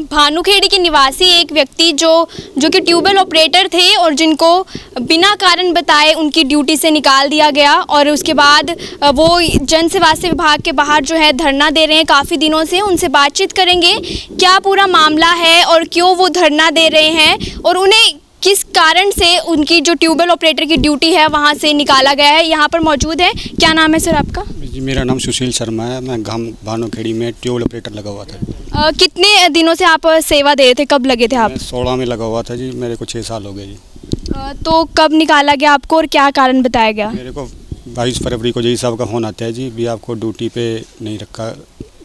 भानुखेड़ी के निवासी एक व्यक्ति जो कि ट्यूबवेल ऑपरेटर थे और जिनको बिना कारण बताए उनकी ड्यूटी से निकाल दिया गया और उसके बाद वो जन स्वास्थ्य विभाग के बाहर जो है धरना दे रहे हैं काफ़ी दिनों से। उनसे बातचीत करेंगे क्या पूरा मामला है और क्यों वो धरना दे रहे हैं और उन्हें किस कारण से उनकी जो ट्यूबवेल ऑपरेटर की ड्यूटी है वहाँ से निकाला गया है। यहाँ पर मौजूद है। क्या नाम है सर आपका? जी मेरा नाम सुशील शर्मा है। मैं भानुखेड़ी में ट्यूबवेल ऑपरेटर लगा हुआ था। कितने दिनों से आप सेवा दे रहे थे? कब लगे थे आप? 16 में लगा हुआ था जी। मेरे को 6 साल हो गए जी। तो कब निकाला गया आपको और क्या कारण बताया गया? मेरे को 22 फरवरी को जी साहब का फ़ोन आता है जी भी आपको ड्यूटी पे नहीं रखा,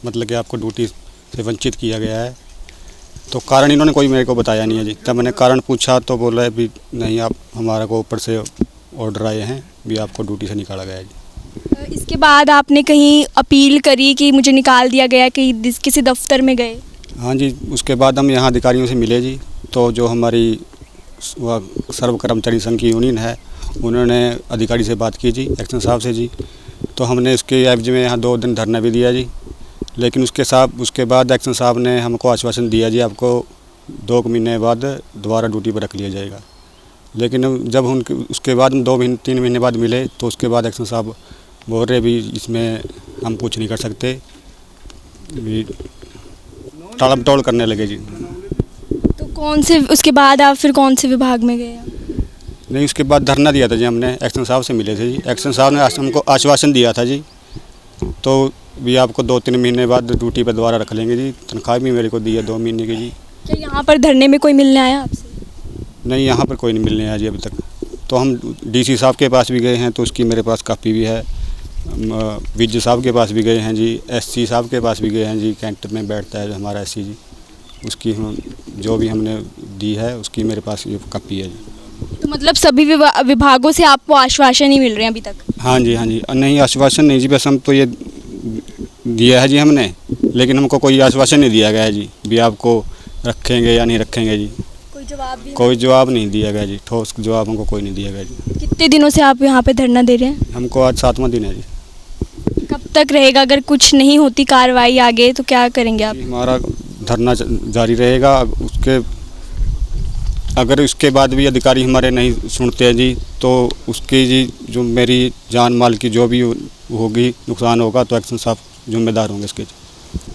मतलब कि आपको ड्यूटी से वंचित किया गया है। तो कारण इन्होंने कोई मेरे को बताया नहीं है जी। तब मैंने कारण पूछा तो बोल रहा है भी नहीं, आप हमारा को ऊपर से ऑर्डर आए हैं भी आपको ड्यूटी से निकाला गया है जी। इसके बाद आपने कहीं अपील करी कि मुझे निकाल दिया गया, कि किसी दफ्तर में गए? हाँ जी, उसके बाद हम यहाँ अधिकारियों से मिले जी। तो जो हमारी सर्व कर्मचारी संघ की यूनियन है उन्होंने अधिकारी से बात की जी, एक्शन साहब से जी। तो हमने उसके एवज में यहाँ 2 दिन धरना भी दिया जी। लेकिन उसके बाद एक्शन साहब ने हमको आश्वासन दिया जी आपको 2 महीने बाद दोबारा ड्यूटी पर रख लिया जाएगा। लेकिन जब उसके बाद हम 2-3 महीने बाद मिले तो उसके बाद एक्शन साहब बोल रहे भी इसमें हम कुछ नहीं कर सकते, टालम टोल करने लगे जी। तो उसके बाद आप फिर कौन से विभाग में गए? नहीं, उसके बाद धरना दिया था जी हमने, एक्शन साहब से मिले थे जी। एक्शन साहब ने हमको आश्वासन दिया था जी तो भी आपको 2-3 महीने बाद ड्यूटी पर दोबारा रख लेंगे जी। तनख्वाह भी मेरे को दी है 2 महीने की जी। क्या यहाँ पर धरने में कोई मिलने आया आपसे? नहीं, यहाँ पर कोई नहीं मिलने आया जी अभी तक। तो हम डीसी साहब के पास भी गए हैं तो उसकी मेरे पास कापी भी है। विजय साहब के पास भी गए हैं जी। एससी साहब के पास भी गए हैं जी। कैंट में बैठता है हमारा एससी जी, उसकी जो भी हमने दी है उसकी मेरे पास ये कापी है जी। तो मतलब सभी विभागों से आपको आश्वासन ही मिल रहे हैं अभी तक? हाँ जी, हाँ जी। नहीं, आश्वासन नहीं जी, बस हम तो ये दिया है जी हमने, लेकिन हमको कोई आश्वासन नहीं दिया गया है जी भी आपको रखेंगे या नहीं रखेंगे जी। कोई जवाब नहीं दिया गया जी। ठोस जवाब हमको कोई नहीं दिया गया जी। कितने दिनों से आप यहाँ पे धरना दे रहे हैं? हमको आज 7वां दिन है जी। कब तक रहेगा? अगर कुछ नहीं होती कार्रवाई आगे तो क्या करेंगे आप? हमारा धरना जारी रहेगा। अगर उसके बाद भी अधिकारी हमारे नहीं सुनते हैं जी तो उसकी जी जो मेरी जान माल की जो भी होगी नुकसान होगा तो एक्शन साहब जिम्मेदार होंगे इसके।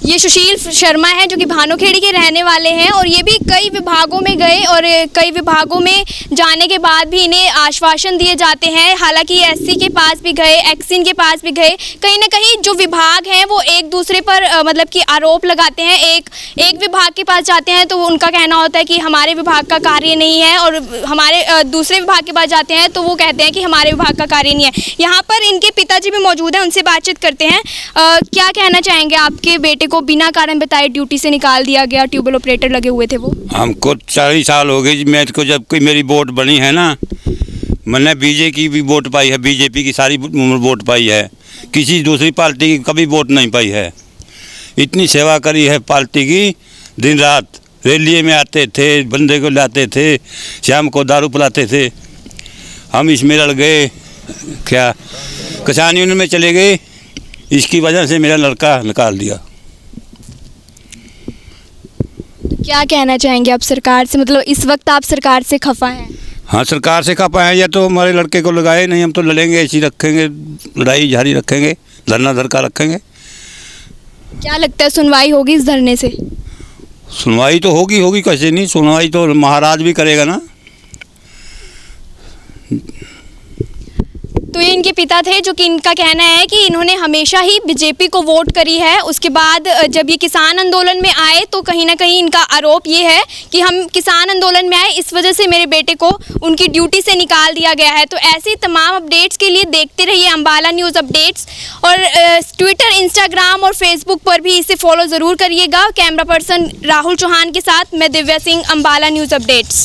ये सुशील शर्मा है जो कि भानुखेड़ी के रहने वाले हैं और ये भी कई विभागों में गए और कई विभागों में जाने के बाद भी इन्हें आश्वासन दिए जाते हैं। हालांकि एससी के पास भी गए, एक्सिन के पास भी गए, कहीं ना कहीं जो विभाग हैं वो एक दूसरे पर मतलब कि आरोप लगाते हैं। एक विभाग के पास जाते हैं तो उनका कहना होता है कि हमारे विभाग का कार्य नहीं है और हमारे दूसरे विभाग के पास जाते हैं तो वो कहते हैं कि हमारे विभाग का कार्य नहीं है। यहाँ पर इनके पिताजी भी मौजूद हैं, उनसे बातचीत करते हैं। क्या कहना चाहेंगे? आपके बेटे को बिना कारण बताए ड्यूटी से निकाल दिया गया, ट्यूबवेल ऑपरेटर लगे हुए थे वो। हमको 40 साल हो गए मेरे को, जब कोई मेरी वोट बनी है ना, मैंने बीजेपी की भी वोट पाई है, बीजेपी की सारी वोट पाई है, किसी दूसरी पार्टी की कभी वोट नहीं पाई है। इतनी सेवा करी है पार्टी की, दिन रात रैली में आते थे, बंदे को लाते थे, शाम को दारू पिलाते थे। हम इसमें लड़ गए, क्या किसान यूनियन में चले गए, इसकी वजह से मेरा लड़का निकाल दिया। क्या कहना चाहेंगे आप सरकार से? मतलब इस वक्त आप सरकार से खफा हैं? हाँ, सरकार से खफा है। या तो हमारे लड़के को लगाए नहीं, हम तो लड़ेंगे, ऐसी रखेंगे, लड़ाई जारी रखेंगे, धरना धरका रखेंगे। क्या लगता है सुनवाई होगी इस धरने से? सुनवाई तो होगी कैसे नहीं, सुनवाई तो महाराज भी करेगा ना। तो ये इनके पिता थे जो कि इनका कहना है कि इन्होंने हमेशा ही बीजेपी को वोट करी है। उसके बाद जब ये किसान आंदोलन में आए तो कहीं ना कहीं इनका आरोप ये है कि हम किसान आंदोलन में आए, इस वजह से मेरे बेटे को उनकी ड्यूटी से निकाल दिया गया है। तो ऐसी तमाम अपडेट्स के लिए देखते रहिए अम्बाला न्यूज़ अपडेट्स और ट्विटर, इंस्टाग्राम और फेसबुक पर भी इसे फॉलो ज़रूर करिएगा। कैमरा पर्सन राहुल चौहान के साथ मैं दिव्या सिंह, अम्बाला न्यूज़ अपडेट्स।